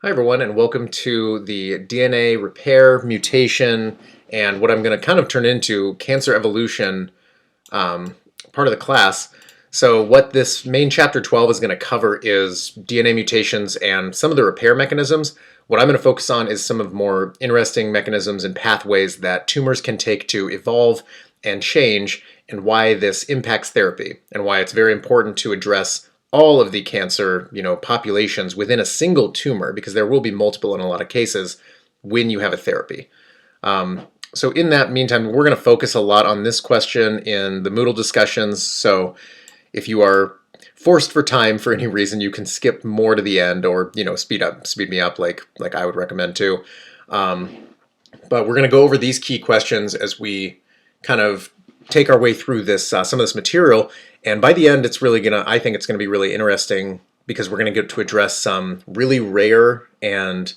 Hi everyone, and welcome to the DNA repair, mutation, and what I'm going to kind of turn into cancer evolution part of the class. So what this main chapter 12 is going to cover is DNA mutations and some of the repair mechanisms. What I'm going to focus on is some of more interesting mechanisms and pathways that tumors can take to evolve and change, and why this impacts therapy, and why it's very important to address all of the cancer, populations within a single tumor, because there will be multiple in a lot of cases when you have a therapy. So in that meantime, we're going to focus a lot on this question in the Moodle discussions. So if you are forced for time for any reason, you can skip more to the end, or speed me up like I would recommend too. But we're going to go over these key questions as we kind of take our way through this some of this material. And by the end, I think it's gonna be really interesting, because we're gonna get to address some really rare and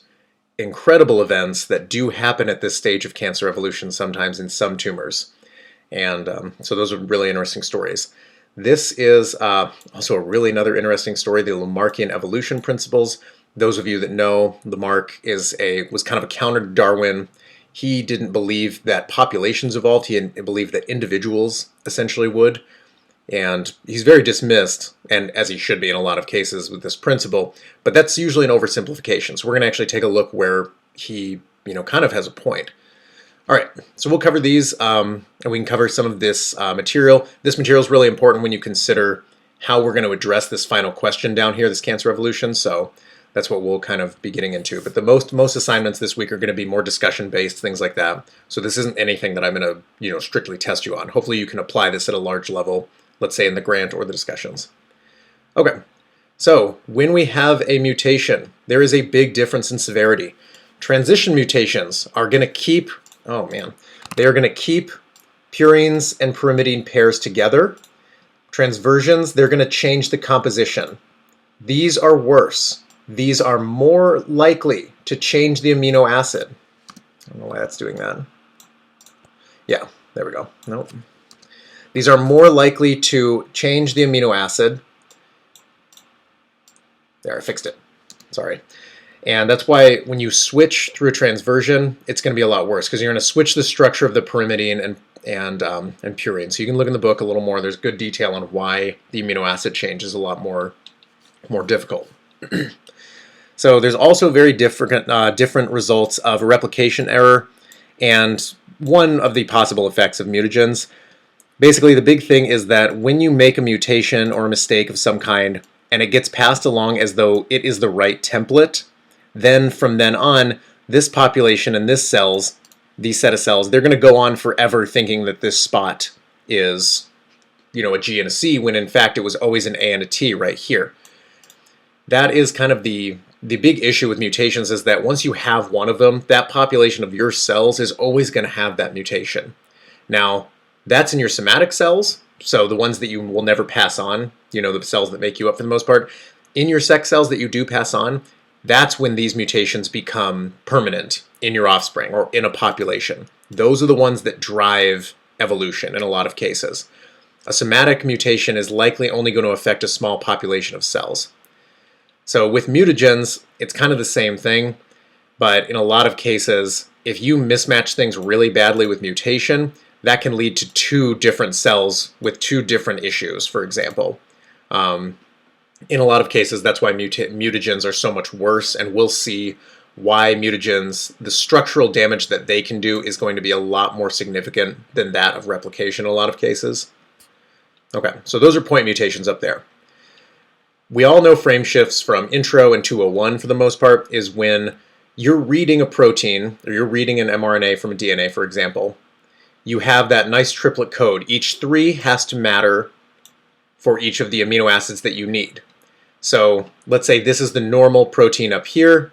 incredible events that do happen at this stage of cancer evolution sometimes in some tumors. And so those are really interesting stories. This is also a really another interesting story, the Lamarckian evolution principles. Those of you that know, Lamarck was kind of a counter to Darwin. He didn't believe that populations evolved. He believed that individuals essentially would. And he's very dismissed, and as he should be in a lot of cases with this principle, but that's usually an oversimplification. So we're going to actually take a look where he, kind of has a point. All right, so we'll cover these, and we can cover some of this material. This material is really important when you consider how we're going to address this final question down here, this cancer evolution. So that's what we'll kind of be getting into. But the most assignments this week are going to be more discussion-based, things like that. So this isn't anything that I'm going to, strictly test you on. Hopefully you can apply this at a large level, let's say in the grant or the discussions. Okay, so when we have a mutation, there is a big difference in severity. Transition mutations are going to keep, they are going to keep purines and pyrimidine pairs together. Transversions, they're going to change the composition. These are worse. These are more likely to change the amino acid. I don't know why that's doing that. Yeah, there we go. Nope. These are more likely to change the amino acid. There, I fixed it. Sorry. And that's why when you switch through a transversion, it's going to be a lot worse, because you're going to switch the structure of the pyrimidine and purine. So you can look in the book a little more. There's good detail on why the amino acid change is a lot more difficult. So there's also very different results of a replication error, and one of the possible effects of mutagens. Basically, the big thing is that when you make a mutation or a mistake of some kind, and it gets passed along as though it is the right template, then from then on, this population and these set of cells, they're going to go on forever thinking that this spot is, a G and a C, when in fact it was always an A and a T right here. That is kind of the big issue with mutations, is that once you have one of them, that population of your cells is always going to have that mutation. Now, that's in your somatic cells, so the ones that you will never pass on, the cells that make you up for the most part. In your sex cells that you do pass on, that's when these mutations become permanent in your offspring or in a population. Those are the ones that drive evolution in a lot of cases. A somatic mutation is likely only going to affect a small population of cells. So with mutagens, it's kind of the same thing, but in a lot of cases, if you mismatch things really badly with mutation, that can lead to two different cells with two different issues, for example. In a lot of cases, that's why mutagens are so much worse, and we'll see why mutagens, the structural damage that they can do is going to be a lot more significant than that of replication in a lot of cases. Okay, so those are point mutations up there. We all know frame shifts from intro and 201 for the most part is when you're reading a protein, or you're reading an mRNA from a DNA, for example. You have that nice triplet code. Each 3 has to matter for each of the amino acids that you need. So let's say this is the normal protein up here.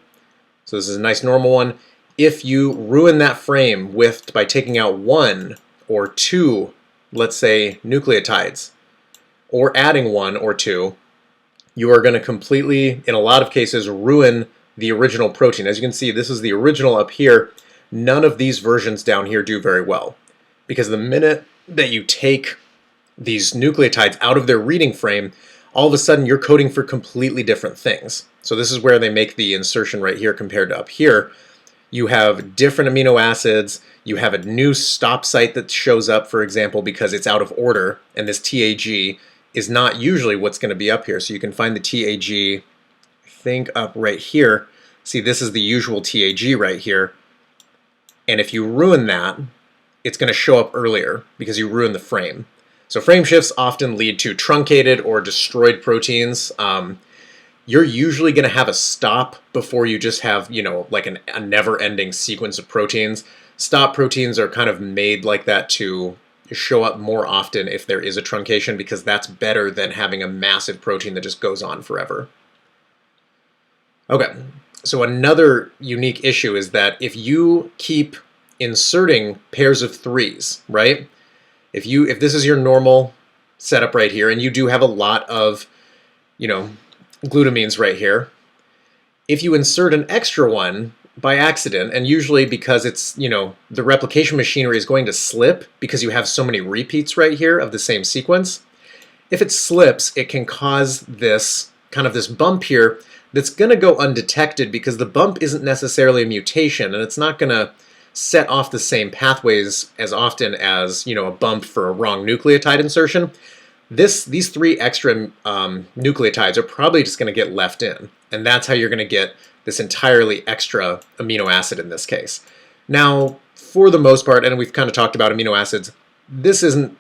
So this is a nice normal one. If you ruin that frame by taking out 1 or 2, let's say, nucleotides, or adding 1 or 2, you are going to completely, in a lot of cases, ruin the original protein. As you can see, this is the original up here. None of these versions down here do very well, because the minute that you take these nucleotides out of their reading frame, all of a sudden you're coding for completely different things. So this is where they make the insertion right here compared to up here. You have different amino acids, you have a new stop site that shows up, for example, because it's out of order, and this TAG is not usually what's going to be up here. So you can find the TAG, I think, up right here. See, this is the usual TAG right here. And if you ruin that, it's going to show up earlier because you ruin the frame. So frame shifts often lead to truncated or destroyed proteins. You're usually going to have a stop before you just have, you know, like a never-ending sequence of proteins. Stop proteins are kind of made like that to show up more often if there is a truncation, because that's better than having a massive protein that just goes on forever. Okay, so another unique issue is that if you keep inserting pairs of 3s, right? If this is your normal setup right here, and you do have a lot of, you know, glutamines right here, if you insert an extra one by accident, and usually because it's, you know, the replication machinery is going to slip because you have so many repeats right here of the same sequence. If it slips, it can cause this kind of this bump here that's going to go undetected because the bump isn't necessarily a mutation, and it's not going to set off the same pathways as often as, you know, a bump for a wrong nucleotide insertion. These 3 extra nucleotides are probably just going to get left in, and that's how you're going to get this entirely extra amino acid in this case. Now, for the most part, and we've kind of talked about amino acids, this isn't,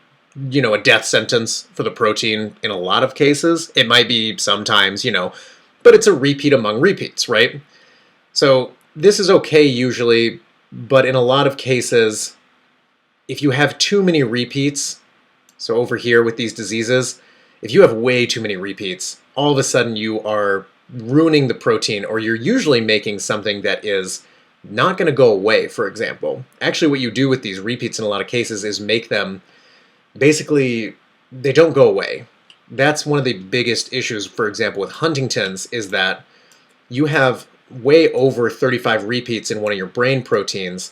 you know, a death sentence for the protein in a lot of cases. It might be sometimes, you know, but it's a repeat among repeats, right? So this is okay usually, but in a lot of cases, if you have too many repeats, so over here with these diseases, if you have way too many repeats, all of a sudden you are ruining the protein, or you're usually making something that is not going to go away, for example. Actually, what you do with these repeats in a lot of cases is make them, basically, they don't go away. That's one of the biggest issues, for example, with Huntington's, is that you have way over 35 repeats in one of your brain proteins,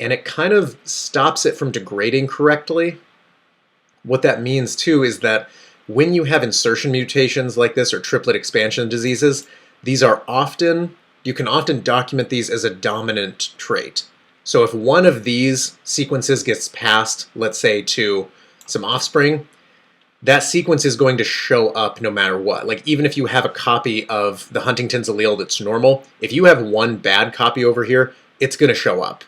and it kind of stops it from degrading correctly. What that means too is that when you have insertion mutations like this, or triplet expansion diseases, these are often, you can often document these as a dominant trait. So if one of these sequences gets passed, let's say, to some offspring, that sequence is going to show up no matter what. Like, even if you have a copy of the Huntington's allele that's normal, if you have one bad copy over here, it's going to show up.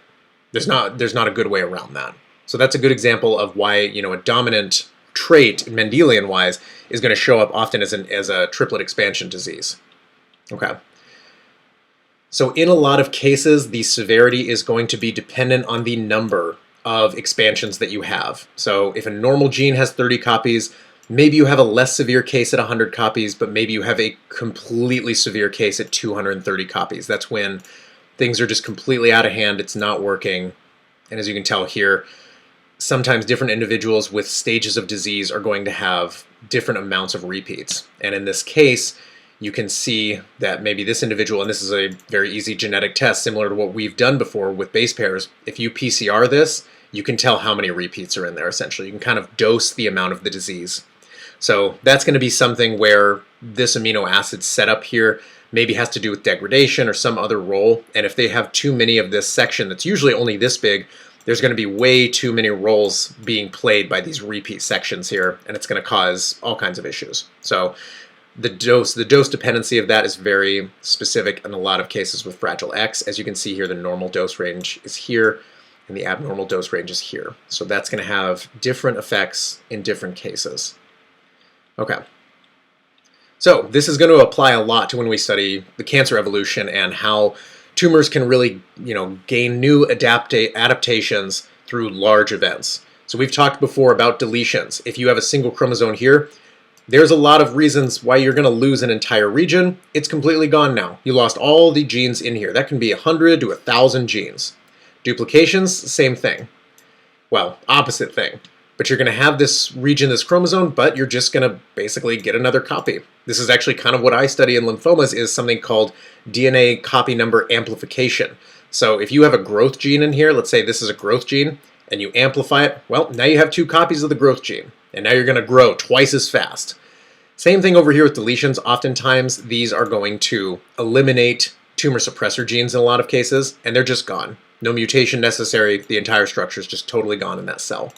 There's not a good way around that. So that's a good example of why, you know, a dominant trait, Mendelian-wise, is going to show up often as a triplet expansion disease. Okay. So in a lot of cases, the severity is going to be dependent on the number of expansions that you have. So if a normal gene has 30 copies, maybe you have a less severe case at 100 copies, but maybe you have a completely severe case at 230 copies. That's when things are just completely out of hand, it's not working. And as you can tell here, sometimes different individuals with stages of disease are going to have different amounts of repeats. And in this case, you can see that maybe this individual, and this is a very easy genetic test similar to what we've done before with base pairs, if you PCR this, you can tell how many repeats are in there essentially. You can kind of dose the amount of the disease. So that's going to be something where this amino acid setup here maybe has to do with degradation or some other role. And if they have too many of this section that's usually only this big, there's going to be way too many roles being played by these repeat sections here, and it's going to cause all kinds of issues. So the dose dependency of that is very specific in a lot of cases with Fragile X. As you can see here, the normal dose range is here, and the abnormal dose range is here. So that's going to have different effects in different cases. Okay. So this is going to apply a lot to when we study the cancer evolution and how tumors can really, you know, gain new adaptations through large events. So we've talked before about deletions. If you have a single chromosome here, there's a lot of reasons why you're going to lose an entire region. It's completely gone now. You lost all the genes in here. That can be 100 to 1,000 genes. Duplications, same thing. Well, opposite thing. But you're going to have this region, this chromosome, but you're just going to basically get another copy. This is actually kind of what I study in lymphomas, is something called DNA copy number amplification. So if you have a growth gene in here, let's say this is a growth gene, and you amplify it, well, now you have 2 copies of the growth gene, and now you're going to grow twice as fast. Same thing over here with deletions. Oftentimes, these are going to eliminate tumor suppressor genes in a lot of cases, and they're just gone. No mutation necessary. The entire structure is just totally gone in that cell.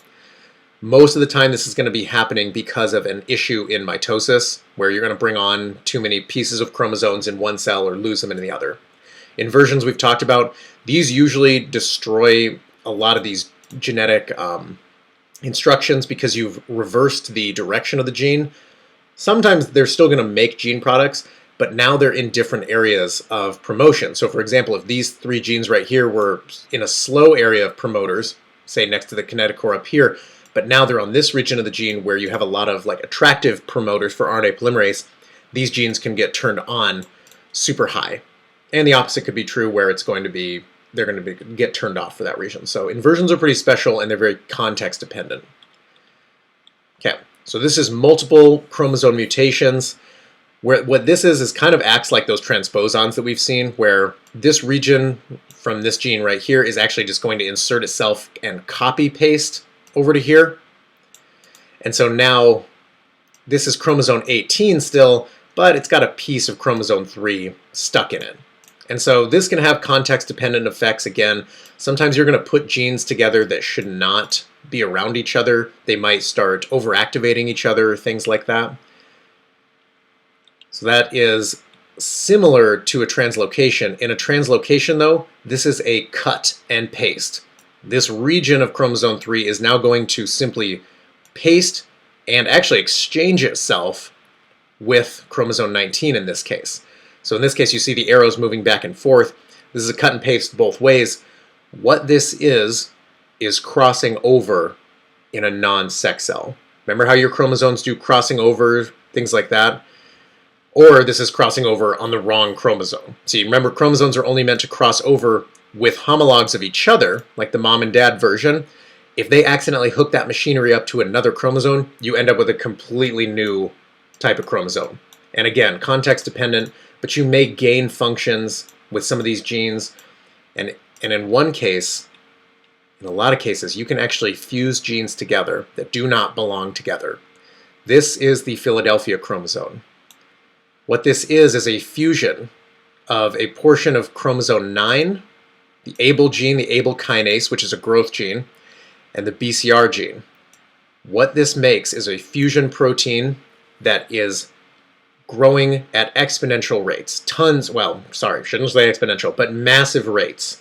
Most of the time, this is going to be happening because of an issue in mitosis, where you're going to bring on too many pieces of chromosomes in one cell or lose them in the other. Inversions we've talked about, these usually destroy a lot of these genetic instructions because you've reversed the direction of the gene. Sometimes they're still going to make gene products, but now they're in different areas of promotion. So for example, if these 3 genes right here were in a slow area of promoters, say next to the kinetochore up here, but now they're on this region of the gene where you have a lot of like attractive promoters for RNA polymerase, these genes can get turned on super high. And the opposite could be true where it's going to be, they're going to get turned off for that region. So inversions are pretty special and they're very context dependent. Okay, so this is multiple chromosome mutations. Where what this is kind of acts like those transposons that we've seen, where this region from this gene right here is actually just going to insert itself and copy paste over to here. And so now this is chromosome 18 still, but it's got a piece of chromosome 3 stuck in it. And so this can have context-dependent effects again. Sometimes you're going to put genes together that should not be around each other. They might start overactivating each other, things like that. So that is similar to a translocation. In a translocation, though, this is a cut and paste. This region of chromosome 3 is now going to simply paste and actually exchange itself with chromosome 19 in this case. So in this case, you see the arrows moving back and forth. This is a cut and paste both ways. What this is crossing over in a non-sex cell. Remember how your chromosomes do crossing over, things like that? Or this is crossing over on the wrong chromosome. See, remember, chromosomes are only meant to cross over with homologs of each other, like the mom and dad version. If they accidentally hook that machinery up to another chromosome, you end up with a completely new type of chromosome. And again, context dependent, but you may gain functions with some of these genes. And in one case, in a lot of cases, you can actually fuse genes together that do not belong together. This is the Philadelphia chromosome. What this is a fusion of a portion of chromosome 9, the ABL gene, the ABL kinase, which is a growth gene, and the BCR gene. What this makes is a fusion protein that is growing at exponential rates. Shouldn't say exponential, but massive rates.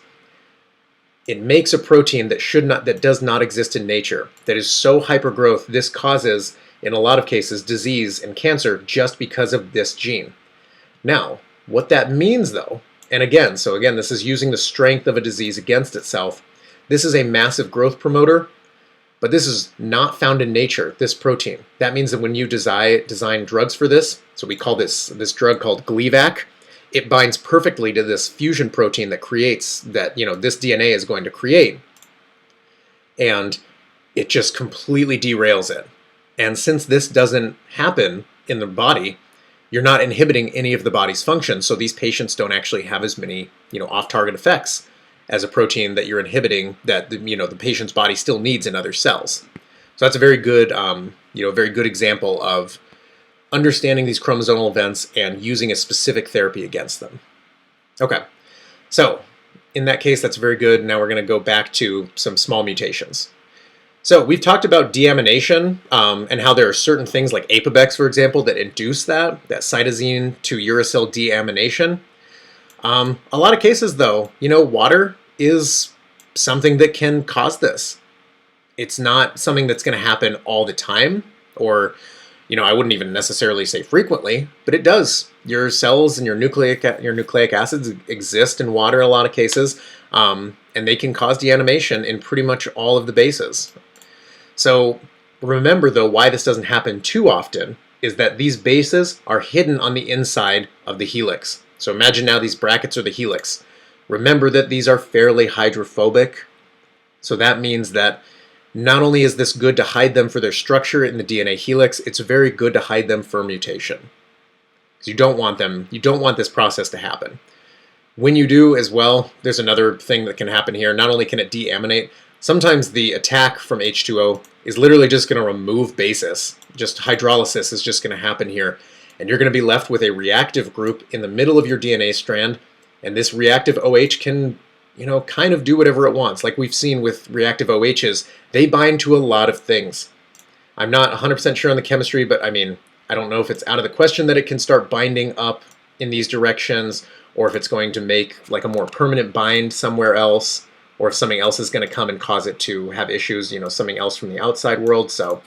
It makes a protein that does not exist in nature, that is so hypergrowth, this causes, in a lot of cases, disease and cancer just because of this gene. Now, what that means though, and again, this is using the strength of a disease against itself. This is a massive growth promoter, but this is not found in nature, this protein. That means that when you design drugs for this, so we call this drug called Gleevec, it binds perfectly to this fusion protein that creates that, this DNA is going to create. And it just completely derails it. And since this doesn't happen in the body, you're not inhibiting any of the body's functions. So these patients don't actually have as many, off-target effects as a protein that you're inhibiting that the patient's body still needs in other cells. So that's a very good, very good example of understanding these chromosomal events and using a specific therapy against them. Okay, so in that case, that's very good. Now we're going to go back to some small mutations. So we've talked about deamination and how there are certain things like apobex, for example, that induce that cytosine to uracil deamination. A lot of cases, though, water is something that can cause this. It's not something that's going to happen all the time, or I wouldn't even necessarily say frequently, but it does. Your cells and your nucleic acids exist in water in a lot of cases, and they can cause deamination in pretty much all of the bases. So remember, though, why this doesn't happen too often is that these bases are hidden on the inside of the helix. So imagine now these brackets are the helix. Remember that these are fairly hydrophobic. So that means that not only is this good to hide them for their structure in the DNA helix, it's very good to hide them for mutation. Because you don't want this process to happen. When you do as well, there's another thing that can happen here. Not only can it deaminate, sometimes the attack from H2O is literally just going to remove bases. Just hydrolysis is just going to happen here. And you're going to be left with a reactive group in the middle of your DNA strand. And this reactive OH can, kind of do whatever it wants. Like we've seen with reactive OHs, they bind to a lot of things. I'm not 100% sure on the chemistry, but I don't know if it's out of the question that it can start binding up in these directions, or if it's going to make like a more permanent bind somewhere else, or if something else is going to come and cause it to have issues, something else from the outside world. So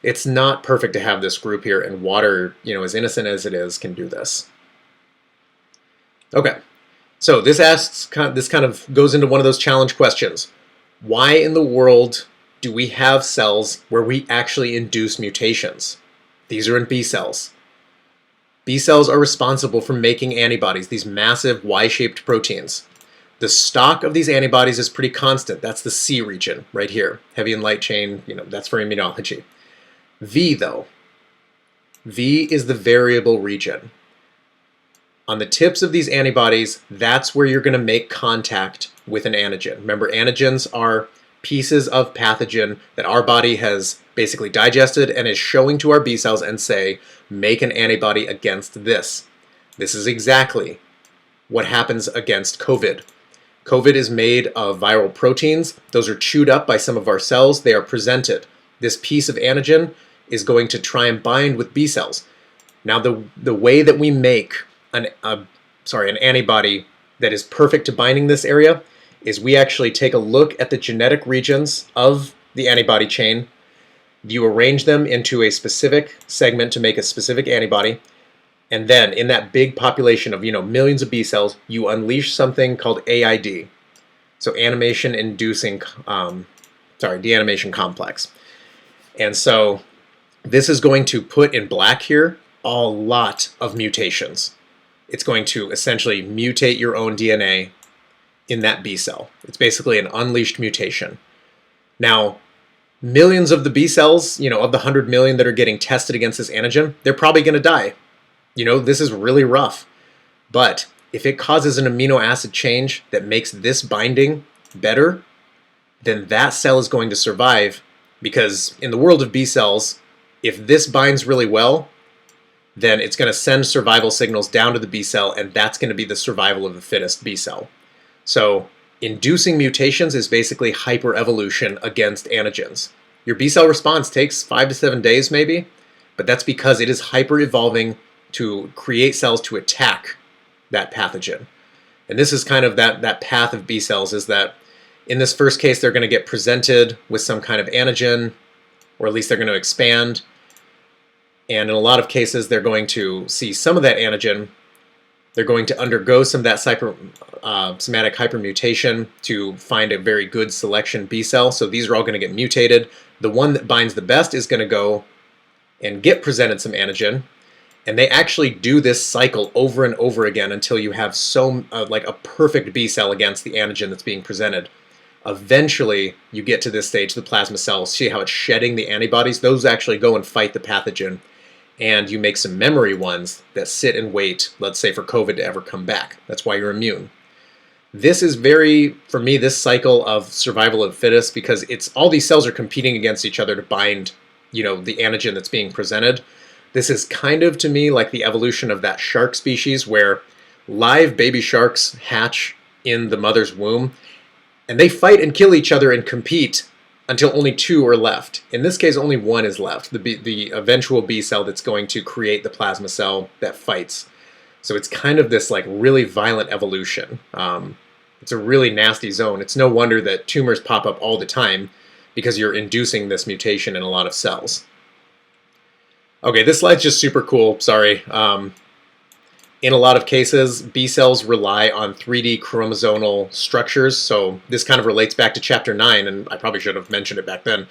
it's not perfect to have this group here, and water, as innocent as it is, can do this. Okay, so this kind of goes into one of those challenge questions. Why in the world do we have cells where we actually induce mutations? These are in B cells. B cells are responsible for making antibodies, these massive Y-shaped proteins. The stock of these antibodies is pretty constant. That's the C region right here. Heavy and light chain, that's for immunology. V, though. V is the variable region. On the tips of these antibodies, that's where you're going to make contact with an antigen. Remember, antigens are pieces of pathogen that our body has basically digested and is showing to our B cells and say, make an antibody against this. This is exactly what happens against COVID. COVID is made of viral proteins. Those are chewed up by some of our cells. They are presented. This piece of antigen is going to try and bind with B cells. Now, the way that we make an antibody that is perfect to binding this area is we actually take a look at the genetic regions of the antibody chain. You arrange them into a specific segment to make a specific antibody. And then in that big population of millions of B cells, you unleash something called AID. So deanimation complex. And so this is going to put in black here a lot of mutations. It's going to essentially mutate your own DNA in that B cell. It's basically an unleashed mutation. Now, millions of the B cells, of the 100 million that are getting tested against this antigen, they're probably going to die. This is really rough. But if it causes an amino acid change that makes this binding better, then that cell is going to survive, because in the world of B cells, if this binds really well, then it's going to send survival signals down to the B cell, and that's going to be the survival of the fittest B cell. So inducing mutations is basically hyper-evolution against antigens. Your B cell response takes 5 to 7 days maybe, but that's because it is hyper-evolving to create cells to attack that pathogen. And this is kind of that path of B cells, is that in this first case, they're going to get presented with some kind of antigen, or at least they're going to expand. And in a lot of cases, they're going to see some of that antigen. They're going to undergo some of that somatic hypermutation to find a very good selection B cell. So these are all going to get mutated. The one that binds the best is going to go and get presented some antigen. And they actually do this cycle over and over again until you have like a perfect B cell against the antigen that's being presented. Eventually, you get to this stage, the plasma cells, see how it's shedding the antibodies. Those actually go and fight the pathogen. And you make some memory ones that sit and wait, let's say, for COVID to ever come back. That's why you're immune. This is for me, this cycle of survival of the fittest, because all these cells are competing against each other to bind, the antigen that's being presented. This is kind of, to me, like the evolution of that shark species where live baby sharks hatch in the mother's womb, and they fight and kill each other and compete until only 2 are left. In this case, only 1 is left, the eventual B cell that's going to create the plasma cell that fights. So it's kind of this like really violent evolution. It's a really nasty zone. It's no wonder that tumors pop up all the time, because you're inducing this mutation in a lot of cells. Okay, this slide's just super cool, sorry. In a lot of cases, B cells rely on 3D chromosomal structures, so this kind of relates back to Chapter 9, and I probably should have mentioned it back then.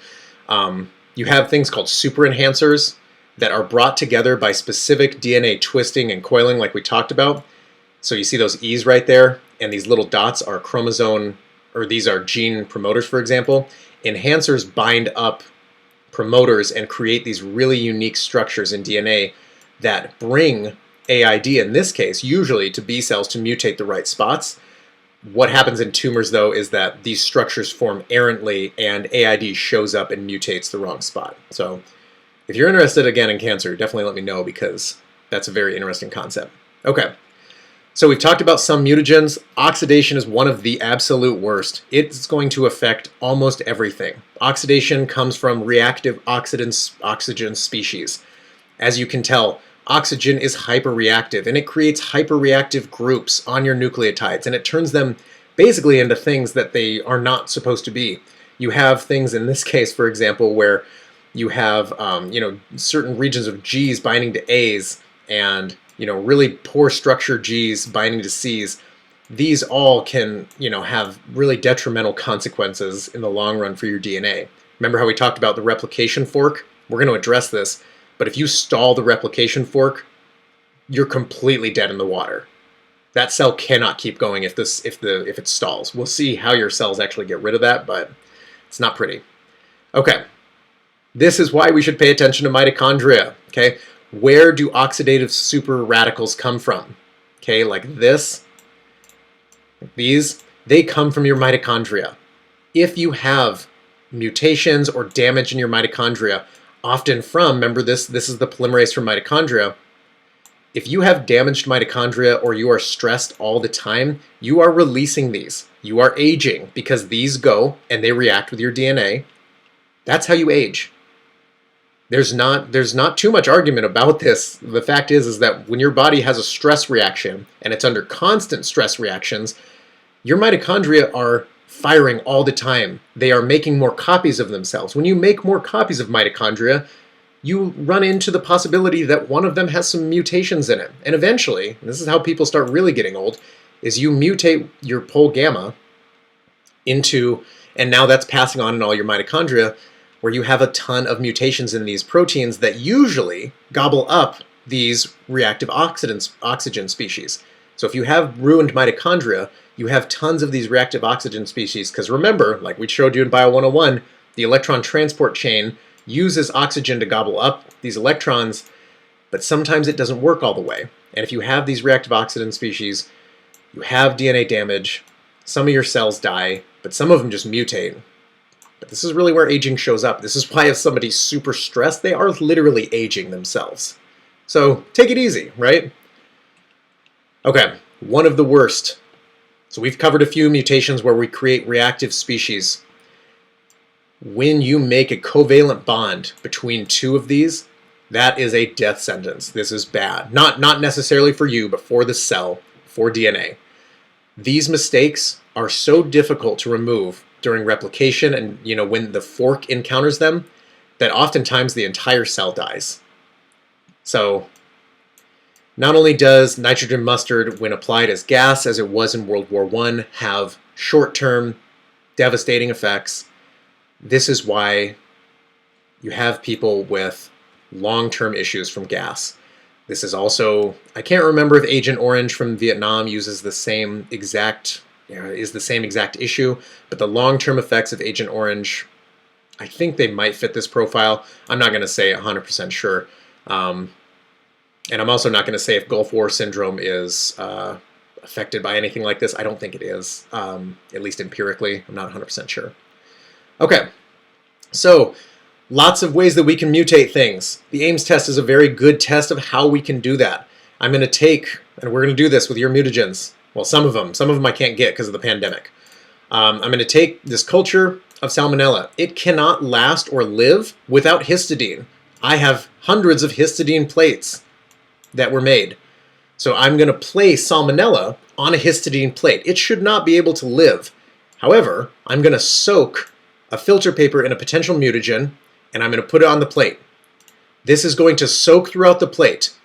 You have things called superenhancers that are brought together by specific DNA twisting and coiling like we talked about. So you see those E's right there, and these little dots are chromosome, or these are gene promoters, for example. Enhancers bind up promoters and create these really unique structures in DNA that bring AID, in this case, usually to B cells to mutate the right spots. What happens in tumors, though, is that these structures form errantly, and AID shows up and mutates the wrong spot. So if you're interested, again, in cancer, definitely let me know, because that's a very interesting concept. Okay, so we've talked about some mutagens. Oxidation is one of the absolute worst. It's going to affect almost everything. Oxidation comes from reactive oxygen species. As you can tell, oxygen is hyperreactive, and it creates hyperreactive groups on your nucleotides, and it turns them basically into things that they are not supposed to be. You have things in this case, for example, where you have certain regions of G's binding to A's, and really poor structure G's binding to C's. These all can have really detrimental consequences in the long run for your DNA. Remember how we talked about the replication fork? We're going to address this. But if you stall the replication fork, you're completely dead in the water. That cell cannot keep going if it stalls. We'll see how your cells actually get rid of that, but it's not pretty. Okay, this is why we should pay attention to mitochondria. Okay, where do oxidative superradicals come from? Okay, like this, like these, they come from your mitochondria. If you have mutations or damage in your mitochondria, often from, remember this is the polymerase from mitochondria. If you have damaged mitochondria or you are stressed all the time, you are releasing these. You are aging because these go and they react with your DNA. That's how you age. There's not too much argument about this. The fact is that when your body has a stress reaction and it's under constant stress reactions, your mitochondria are firing all the time. They are making more copies of themselves. When you make more copies of mitochondria, you run into the possibility that one of them has some mutations in it. And eventually, and this is how people start really getting old, is you mutate your pol gamma into, and now that's passing on in all your mitochondria, where you have a ton of mutations in these proteins that usually gobble up these reactive oxygen species. So if you have ruined mitochondria, you have tons of these reactive oxygen species, because remember, like we showed you in Bio 101, the electron transport chain uses oxygen to gobble up these electrons, but sometimes it doesn't work all the way. And if you have these reactive oxygen species, you have DNA damage, some of your cells die, but some of them just mutate. But this is really where aging shows up. This is why if somebody's super stressed, they are literally aging themselves. So take it easy, right? Okay, one of the worst. So we've covered a few mutations where we create reactive species. When you make a covalent bond between two of these, that is a death sentence. This is bad. Not necessarily for you, but for the cell, for DNA. These mistakes are so difficult to remove during replication and when the fork encounters them, that oftentimes the entire cell dies. So not only does nitrogen mustard, when applied as gas, as it was in World War I, have short-term devastating effects, this is why you have people with long-term issues from gas. This is also, I can't remember if Agent Orange from Vietnam uses the same exact, is the same exact issue, but the long-term effects of Agent Orange, I think they might fit this profile. I'm not going to say 100% sure. And I'm also not going to say if Gulf War syndrome is affected by anything like this. I don't think it is, at least empirically. I'm not 100% sure. Okay, so lots of ways that we can mutate things. The Ames test is a very good test of how we can do that. I'm going to take, and we're going to do this with your mutagens. Well, some of them I can't get because of the pandemic. I'm going to take this culture of Salmonella. It cannot last or live without histidine. I have hundreds of histidine plates that were made. So I'm going to place Salmonella on a histidine plate. It should not be able to live. However, I'm going to soak a filter paper in a potential mutagen, and I'm going to put it on the plate. This is going to soak throughout the plate.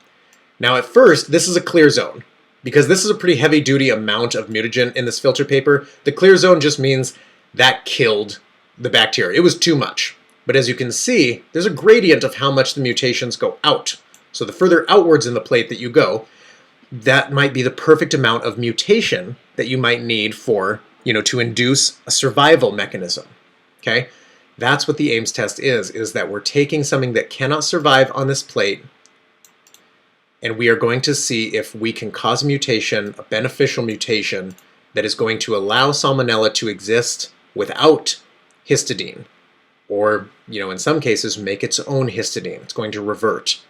Now at first, this is a clear zone, because this is a pretty heavy-duty amount of mutagen in this filter paper. The clear zone just means that killed the bacteria. It was too much. But as you can see, there's a gradient of how much the mutations go out. So the further outwards in the plate that you go, that might be the perfect amount of mutation that you might need for, to induce a survival mechanism. Okay? That's what the Ames test is that we're taking something that cannot survive on this plate, and we are going to see if we can cause a mutation, a beneficial mutation, that is going to allow salmonella to exist without histidine, or, in some cases, make its own histidine. It's going to revert.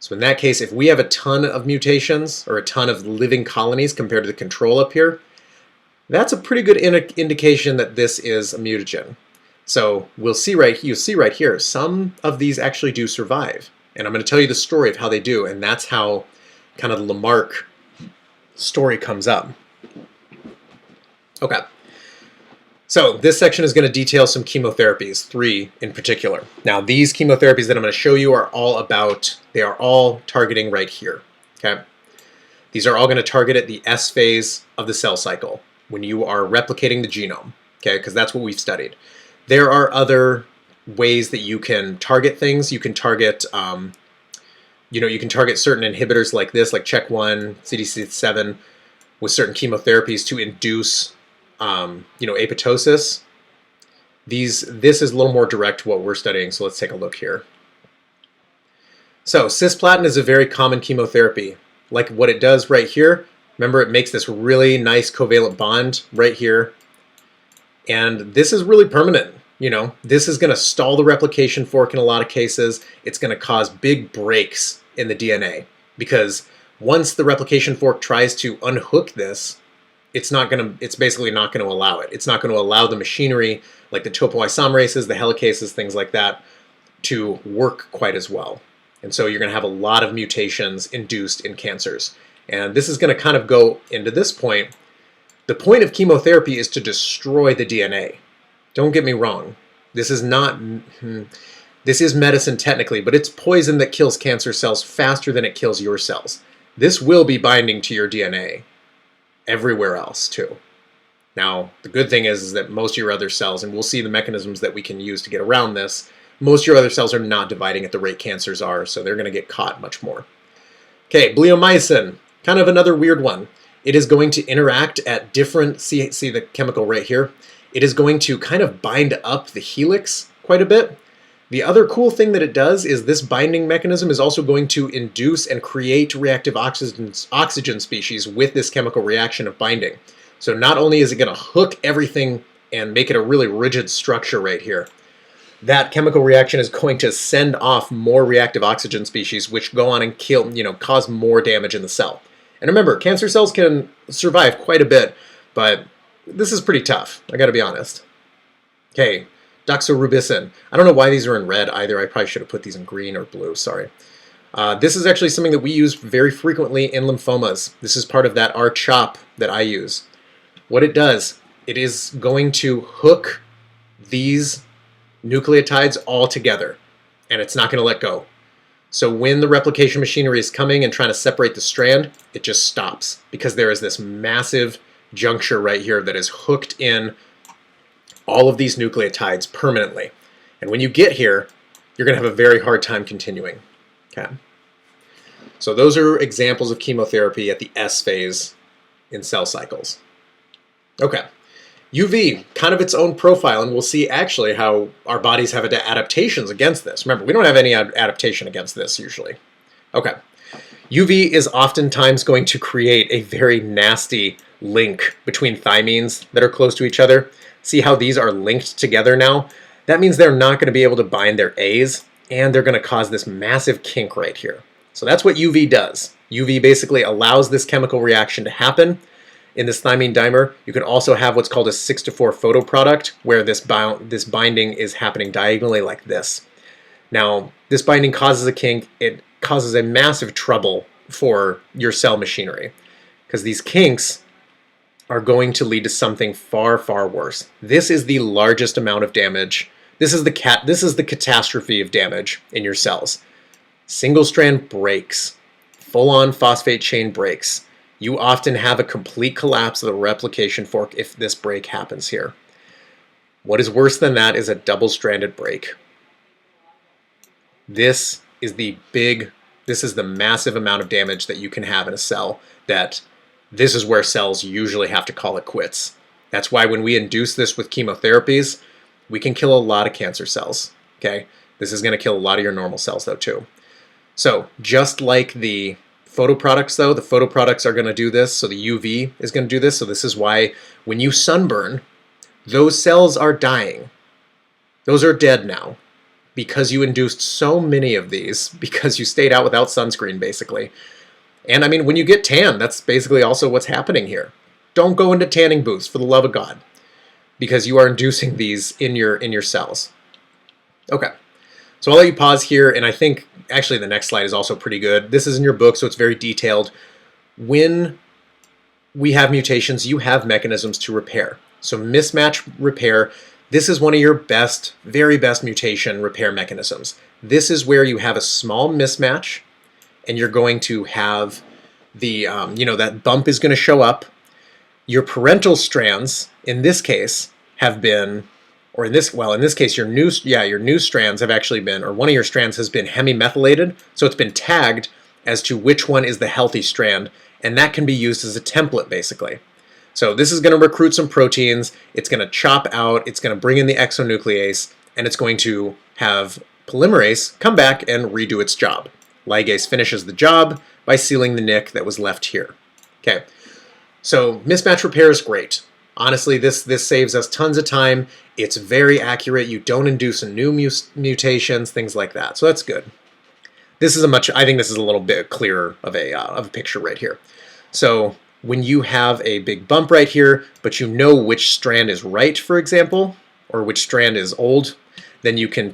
So in that case, if we have a ton of mutations or a ton of living colonies compared to the control up here, that's a pretty good indication that this is a mutagen. So you'll see right here, some of these actually do survive. And I'm going to tell you the story of how they do, and that's how kind of the Lamarck story comes up. Okay. So this section is going to detail some chemotherapies, 3 in particular. Now these chemotherapies that I'm going to show you are all targeting right here. Okay. These are all going to target at the S phase of the cell cycle when you are replicating the genome. Okay, because that's what we've studied. There are other ways that you can target things. You can target, you can target certain inhibitors like this, like CHEK1, CDC7, with certain chemotherapies to induce, apoptosis. This is a little more direct to what we're studying, so let's take a look here. So cisplatin is a very common chemotherapy. Like what it does right here, remember it makes this really nice covalent bond right here. And this is really permanent. This is going to stall the replication fork in a lot of cases. It's going to cause big breaks in the DNA because once the replication fork tries to unhook this, it's basically not going to allow it. It's not going to allow the machinery like the topoisomerases, the helicases, things like that to work quite as well. And so you're going to have a lot of mutations induced in cancers. And this is going to kind of go into this point. The point of chemotherapy is to destroy the DNA. Don't get me wrong. This is medicine technically, but it's poison that kills cancer cells faster than it kills your cells. This will be binding to your DNA everywhere else too. Now, the good thing is that most of your other cells, and we'll see the mechanisms that we can use to get around this, most of your other cells are not dividing at the rate cancers are, so they're going to get caught much more. Okay, bleomycin, kind of another weird one. It is going to interact at different, see the chemical right here? It is going to kind of bind up the helix quite a bit. The other cool thing that it does is this binding mechanism is also going to induce and create reactive oxygen species with this chemical reaction of binding. So not only is it going to hook everything and make it a really rigid structure right here, that chemical reaction is going to send off more reactive oxygen species which go on and kill, cause more damage in the cell. And remember, cancer cells can survive quite a bit, but this is pretty tough, I gotta be honest. Okay, Doxorubicin. I don't know why these are in red either. I probably should have put these in green or blue, sorry. This is actually something that we use very frequently in lymphomas. This is part of that R-CHOP that I use. What it does, it is going to hook these nucleotides all together, and it's not going to let go. So when the replication machinery is coming and trying to separate the strand, it just stops because there is this massive juncture right here that is hooked in all of these nucleotides permanently. And when you get here, you're going to have a very hard time continuing. Okay. So those are examples of chemotherapy at the S phase in cell cycles. Okay. UV, kind of its own profile, and we'll see actually how our bodies have adaptations against this. Remember, we don't have any adaptation against this usually. Okay. UV is oftentimes going to create a very nasty link between thymines that are close to each other. See how these are linked together now? That means they're not going to be able to bind their A's, and they're going to cause this massive kink right here. So that's what UV does. UV basically allows this chemical reaction to happen. In this thymine dimer, you can also have what's called a 6-to-4 photoproduct, where this binding is happening diagonally like this. Now, this binding causes a kink. It causes a massive trouble for your cell machinery, because these kinks are going to lead to something far, far worse. This is the largest amount of damage. This is the catastrophe of damage in your cells. Single strand breaks, full-on phosphate chain breaks. You often have a complete collapse of the replication fork if this break happens here. What is worse than that is a double-stranded break. This is the massive amount of damage that you can have in a cell. This is where cells usually have to call it quits. That's why when we induce this with chemotherapies, we can kill a lot of cancer cells. Okay, this is going to kill a lot of your normal cells though too. So just like the photoproducts though. The photoproducts are going to do this, so the UV is going to do this. So this is why when you sunburn, those cells are dying. Those are dead now because you induced so many of these because you stayed out without sunscreen, basically. And I mean, when you get tan, that's basically also what's happening here. Don't go into tanning booths, for the love of God, because you are inducing these in your cells. Okay, so I'll let you pause here, and I think actually the next slide is also pretty good. This is in your book, so it's very detailed. When we have mutations, you have mechanisms to repair. So mismatch repair, this is one of your best, very best mutation repair mechanisms. This is where you have a small mismatch, and you're going to have the, that bump is going to show up. Your parental strands, in this case, have been, or in this case, your new strands have actually been, or one of your strands has been hemimethylated, so it's been tagged as to which one is the healthy strand, and that can be used as a template, basically. So this is going to recruit some proteins, it's going to chop out, it's going to bring in the exonuclease, and it's going to have polymerase come back and redo its job. Ligase finishes the job by sealing the nick that was left here. Okay, so mismatch repair is great. Honestly, this saves us tons of time. It's very accurate. You don't induce new mutations, things like that. So that's good. This is I think this is a little bit clearer of a picture right here. So when you have a big bump right here, but you know which strand is right, for example, or which strand is old, then you can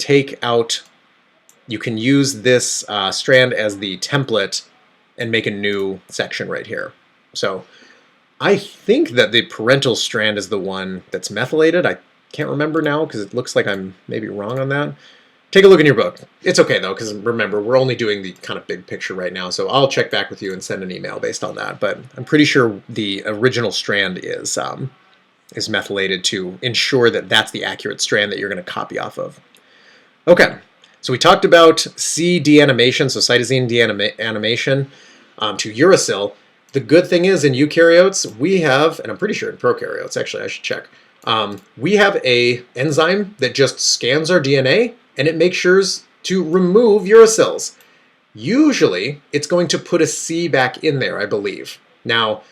you can use this strand as the template and make a new section right here. So I think that the parental strand is the one that's methylated. I can't remember now because it looks like I'm maybe wrong on that. Take a look in your book. It's okay though, because remember, we're only doing the kind of big picture right now, so I'll check back with you and send an email based on that. But I'm pretty sure the original strand is methylated to ensure that that's the accurate strand that you're going to copy off of. Okay. So we talked about C deanimation, so cytosine deanimation to uracil. The good thing is in eukaryotes, we have, and I'm pretty sure in prokaryotes, actually I should check, we have a enzyme that just scans our DNA and it makes sure to remove uracils. Usually it's going to put a C back in there, I believe. Now,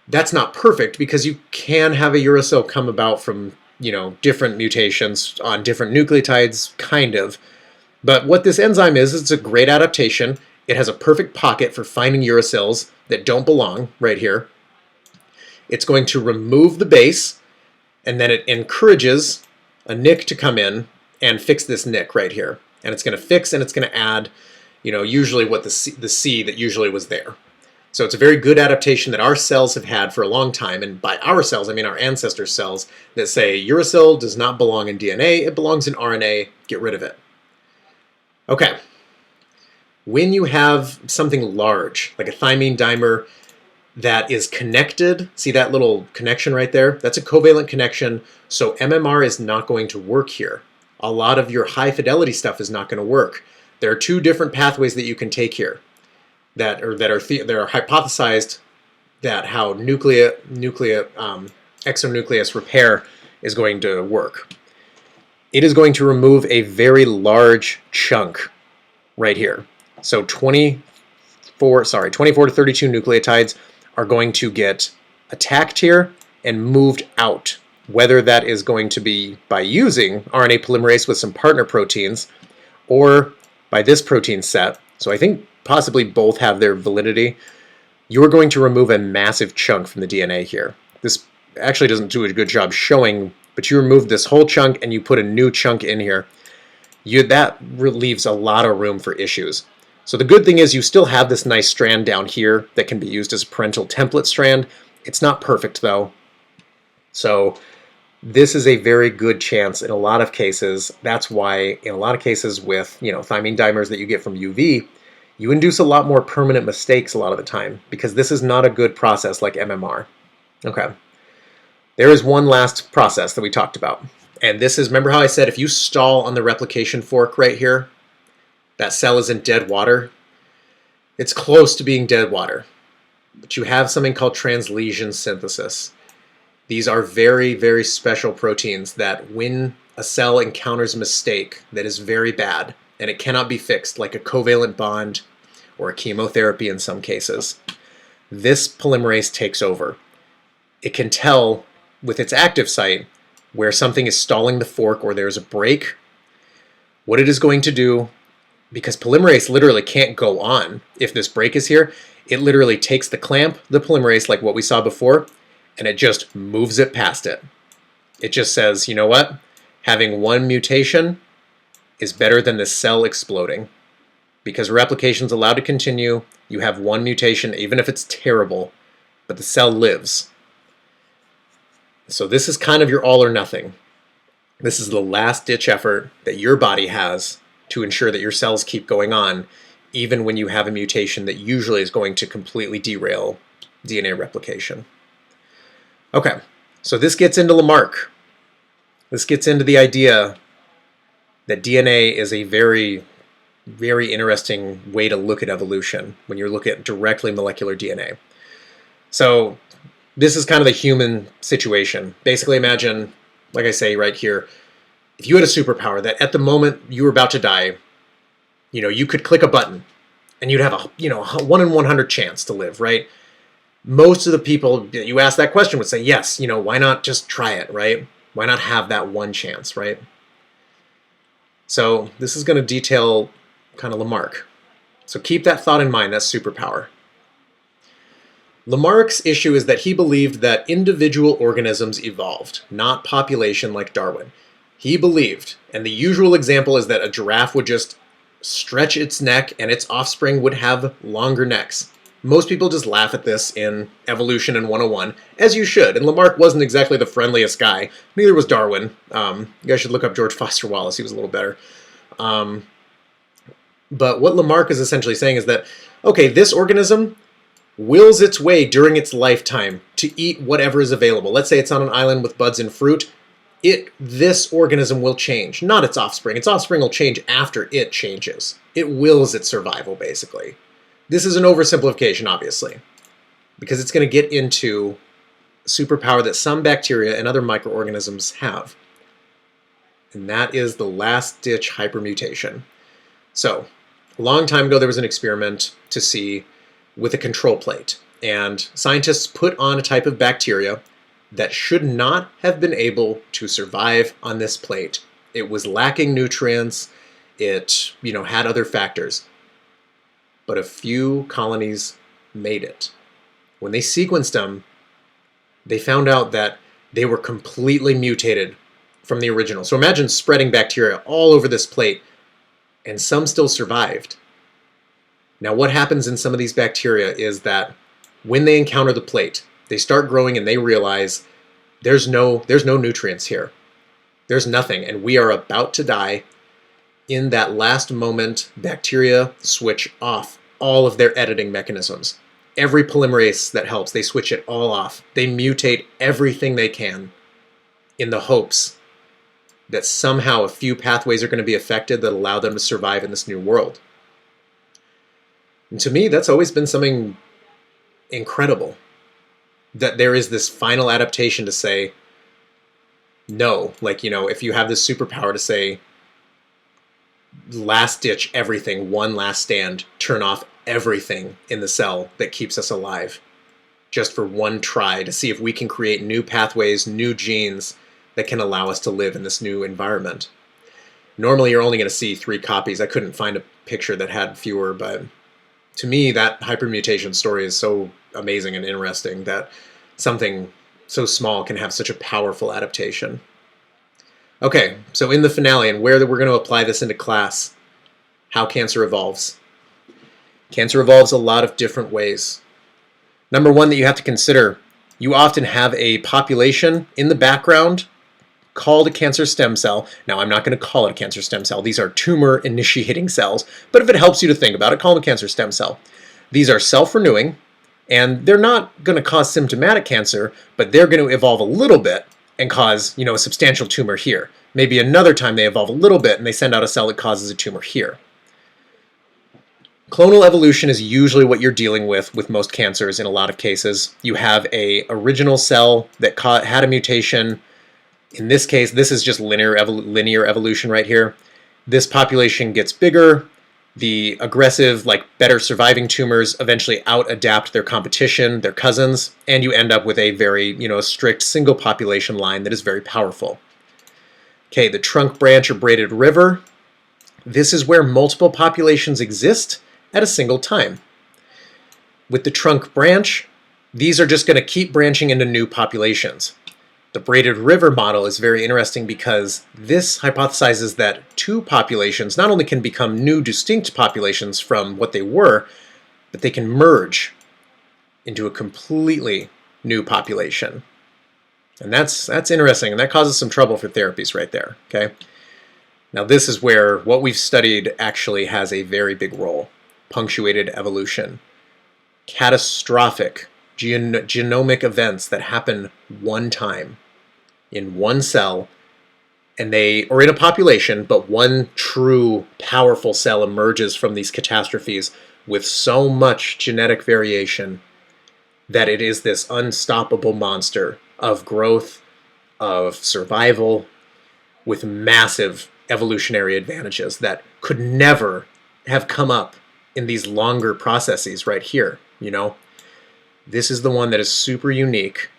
that's not perfect because you can have a uracil come about from, different mutations on different nucleotides, kind of. But what this enzyme is, it's a great adaptation. It has a perfect pocket for finding uracils that don't belong right here. It's going to remove the base, and then it encourages a nick to come in and fix this nick right here. And it's going to fix and it's going to add, usually what the C that usually was there. So it's a very good adaptation that our cells have had for a long time. And by our cells, I mean our ancestors' cells that say uracil does not belong in DNA, it belongs in RNA, get rid of it. Okay, when you have something large, like a thymine dimer that is connected, see that little connection right there? That's a covalent connection, so MMR is not going to work here. A lot of your high fidelity stuff is not going to work. There are two different pathways that you can take here that are hypothesized that how exonuclease repair is going to work. It is going to remove a very large chunk right here. So 24 to 32 nucleotides are going to get attacked here and moved out. Whether that is going to be by using RNA polymerase with some partner proteins or by this protein set, so I think possibly both have their validity, you're going to remove a massive chunk from the DNA here. This actually doesn't do a good job showing, but you remove this whole chunk and you put a new chunk in here. That leaves a lot of room for issues. So the good thing is you still have this nice strand down here that can be used as a parental template strand. It's not perfect though. So this is a very good chance in a lot of cases. That's why in a lot of cases with thymine dimers that you get from UV, you induce a lot more permanent mistakes a lot of the time because this is not a good process like MMR. Okay. There is one last process that we talked about. And this is, remember how I said if you stall on the replication fork right here, that cell is in dead water? It's close to being dead water. But you have something called translesion synthesis. These are very, very special proteins that when a cell encounters a mistake that is very bad and it cannot be fixed, like a covalent bond or a chemotherapy in some cases. This polymerase takes over. It can tell with its active site where something is stalling the fork or there's a break, what it is going to do, because polymerase literally can't go on if this break is here. It literally takes the clamp, the polymerase, like what we saw before, and it just moves it past it. It just says, you know what? Having one mutation is better than the cell exploding. Because replication's allowed to continue, you have one mutation, even if it's terrible, but the cell lives. So this is kind of your all or nothing. This is the last-ditch effort that your body has to ensure that your cells keep going on, even when you have a mutation that usually is going to completely derail DNA replication. Okay, so this gets into Lamarck. This gets into the idea that DNA is a very, very interesting way to look at evolution when you're looking at directly molecular DNA. So this is kind of the human situation. Basically imagine, like I say right here, if you had a superpower that at the moment you were about to die, you could click a button and you'd have a 1 in 100 chance to live, right? Most of the people that you ask that question would say, yes, why not just try it, right? Why not have that one chance, right? So this is going to detail kind of Lamarck. So keep that thought in mind, that superpower. Lamarck's issue is that he believed that individual organisms evolved, not population like Darwin. He believed, and the usual example is that a giraffe would just stretch its neck and its offspring would have longer necks. Most people just laugh at this in Evolution and 101, as you should, and Lamarck wasn't exactly the friendliest guy. Neither was Darwin. You guys should look up George Foster Wallace, he was a little better. But what Lamarck is essentially saying is that, okay, this organism wills its way during its lifetime to eat whatever is available. Let's say it's on an island with buds and fruit. This organism will change, not its offspring. Its offspring will change after it changes. It wills its survival, basically. This is an oversimplification, obviously, because it's going to get into superpower that some bacteria and other microorganisms have. And that is the last-ditch hypermutation. So, a long time ago, there was an experiment to see with a control plate. And scientists put on a type of bacteria that should not have been able to survive on this plate. It was lacking nutrients. It, had other factors. But a few colonies made it. When they sequenced them, they found out that they were completely mutated from the original. So imagine spreading bacteria all over this plate, and some still survived. Now what happens in some of these bacteria is that when they encounter the plate, they start growing and they realize there's no nutrients here. There's nothing, and we are about to die. In that last moment, bacteria switch off all of their editing mechanisms. Every polymerase that helps, they switch it all off. They mutate everything they can in the hopes that somehow a few pathways are going to be affected that allow them to survive in this new world. And to me, that's always been something incredible. That there is this final adaptation to say, no, if you have this superpower to say, last ditch everything, one last stand, turn off everything in the cell that keeps us alive, just for one try to see if we can create new pathways, new genes that can allow us to live in this new environment. Normally you're only going to see 3 copies. I couldn't find a picture that had fewer, but to me that hypermutation story is so amazing and interesting that something so small can have such a powerful adaptation. Okay, so in the finale, and where we're going to apply this into class, how cancer evolves. Cancer evolves a lot of different ways. Number one that you have to consider, you often have a population in the background called a cancer stem cell. Now, I'm not going to call it a cancer stem cell. These are tumor-initiating cells, but if it helps you to think about it, call them a cancer stem cell. These are self-renewing, and they're not going to cause symptomatic cancer, but they're going to evolve a little bit and cause, a substantial tumor here. Maybe another time they evolve a little bit and they send out a cell that causes a tumor here. Clonal evolution is usually what you're dealing with most cancers in a lot of cases. You have a original cell that had a mutation. In this case, this is just linear evolution right here. This population gets bigger, The aggressive, like better surviving tumors eventually out-adapt their competition, their cousins, and you end up with a very, a strict single population line that is very powerful. Okay, the trunk branch or braided river. This is where multiple populations exist at a single time. With the trunk branch, these are just going to keep branching into new populations. The braided river model is very interesting because this hypothesizes that two populations not only can become new distinct populations from what they were, but they can merge into a completely new population. And that's interesting, and that causes some trouble for therapies right there, okay? Now this is where what we've studied actually has a very big role. Punctuated evolution. Catastrophic genomic events that happen one time in one cell, and or in a population, but one true powerful cell emerges from these catastrophes with so much genetic variation that it is this unstoppable monster of growth, of survival, with massive evolutionary advantages that could never have come up in these longer processes right here, This is the one that is super unique,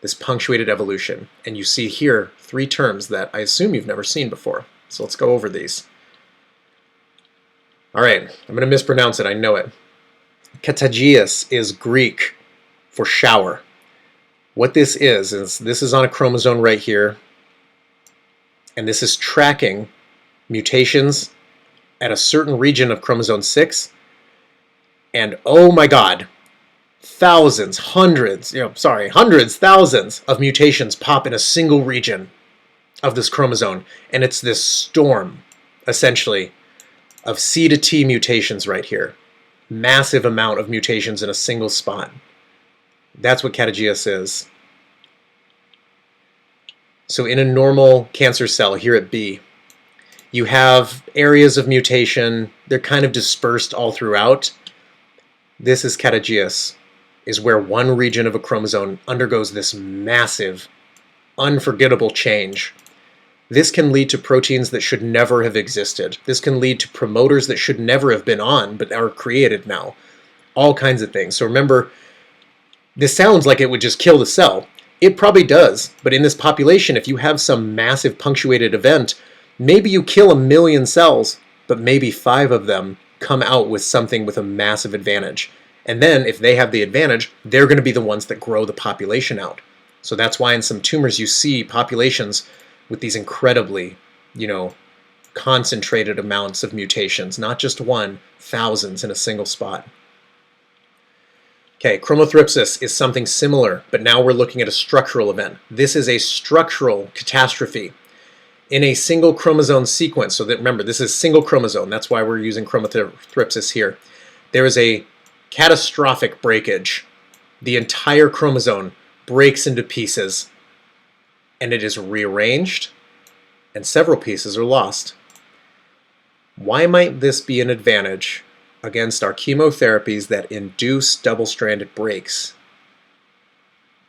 this punctuated evolution. And you see here 3 terms that I assume you've never seen before. So let's go over these. All right, I'm going to mispronounce it, I know it. Katagias is Greek for shower. What this is this is on a chromosome right here, and this is tracking mutations at a certain region of chromosome 6, and oh my god, hundreds, thousands of mutations pop in a single region of this chromosome, and it's this storm, essentially, of C to T mutations right here. Massive amount of mutations in a single spot. That's what katagias is. So in a normal cancer cell here at B, you have areas of mutation. They're kind of dispersed all throughout. This is katagias, is where one region of a chromosome undergoes this massive, unforgettable change. This can lead to proteins that should never have existed. This can lead to promoters that should never have been on, but are created now. All kinds of things. So remember, this sounds like it would just kill the cell. It probably does, but in this population, if you have some massive punctuated event, maybe you kill 1 million cells, but maybe 5 of them come out with something with a massive advantage. And then, if they have the advantage, they're going to be the ones that grow the population out. So that's why in some tumors you see populations with these incredibly, concentrated amounts of mutations. Not just one, thousands in a single spot. Okay, chromothripsis is something similar, but now we're looking at a structural event. This is a structural catastrophe in a single chromosome sequence. So that, remember, this is single chromosome. That's why we're using chromothripsis here. There is a catastrophic breakage. The entire chromosome breaks into pieces, and it is rearranged, and several pieces are lost. Why might this be an advantage against our chemotherapies that induce double-stranded breaks?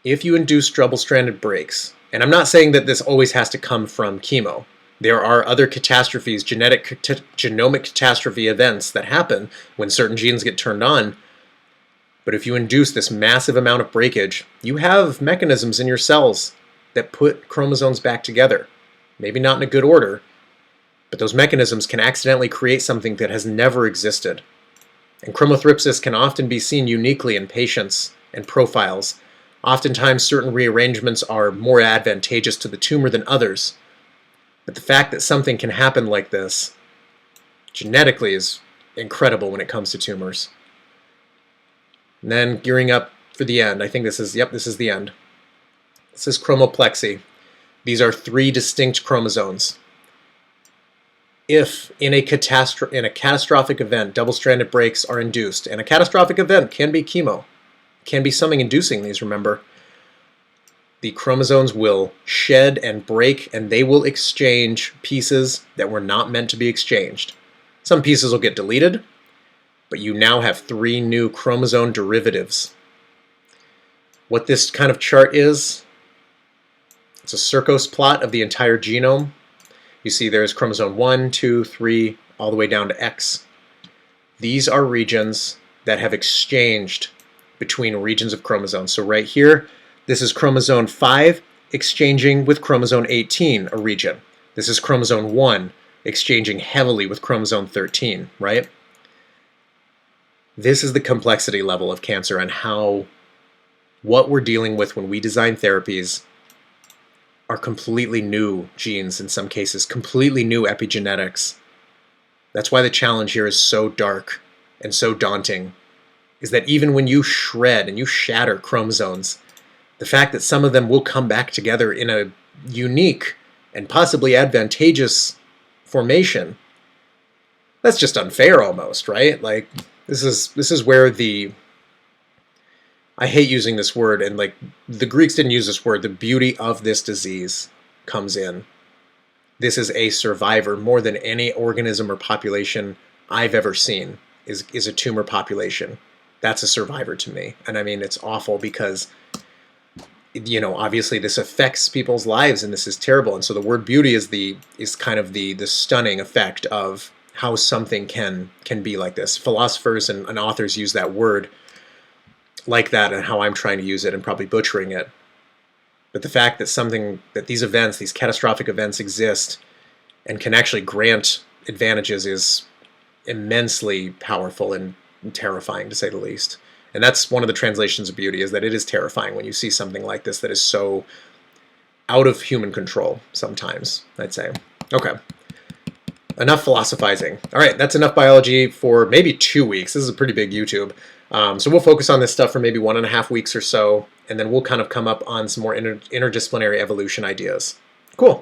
If you induce double-stranded breaks, and I'm not saying that this always has to come from chemo. There are other catastrophes, genomic catastrophe events that happen when certain genes get turned on. But if you induce this massive amount of breakage, you have mechanisms in your cells that put chromosomes back together. Maybe not in a good order, but those mechanisms can accidentally create something that has never existed. And chromothripsis can often be seen uniquely in patients and profiles. Oftentimes, certain rearrangements are more advantageous to the tumor than others. But the fact that something can happen like this genetically is incredible when it comes to tumors. And then gearing up for the end, I think this is the end. This is chromoplexy. These are 3 distinct chromosomes. If in a catastrophic event, double-stranded breaks are induced, and a catastrophic event can be chemo, can be something inducing these, remember, the chromosomes will shed and break, and they will exchange pieces that were not meant to be exchanged. Some pieces will get deleted, but you now have 3 new chromosome derivatives. What this kind of chart is, it's a Circos plot of the entire genome. You see there's chromosome 1, 2, 3, all the way down to X. These are regions that have exchanged between regions of chromosomes. So right here, this is chromosome 5 exchanging with chromosome 18, a region. This is chromosome 1 exchanging heavily with chromosome 13, right? This is the complexity level of cancer and how what we're dealing with when we design therapies are completely new genes in some cases, completely new epigenetics. That's why the challenge here is so dark and so daunting, is that even when you shred and you shatter chromosomes, the fact that some of them will come back together in a unique and possibly advantageous formation, that's just unfair almost, right? Like this is where I hate using this word, and like the Greeks didn't use this word, the beauty of this disease comes in. This is a survivor more than any organism or population I've ever seen is a tumor population. That's a survivor to me. And I mean, it's awful because, you know, obviously this affects people's lives and this is terrible. And so the word beauty is kind of the stunning effect of how something can be like this. Philosophers and authors use that word like that, and how I'm trying to use it and probably butchering it. But the fact that these events, these catastrophic events exist and can actually grant advantages is immensely powerful and terrifying, to say the least. And that's one of the translations of beauty, is that it is terrifying when you see something like this that is so out of human control sometimes, I'd say. Okay. Enough philosophizing. All right, that's enough biology for maybe 2 weeks. This is a pretty big YouTube. So we'll focus on this stuff for maybe 1.5 weeks or so, and then we'll kind of come up on some more interdisciplinary evolution ideas. Cool.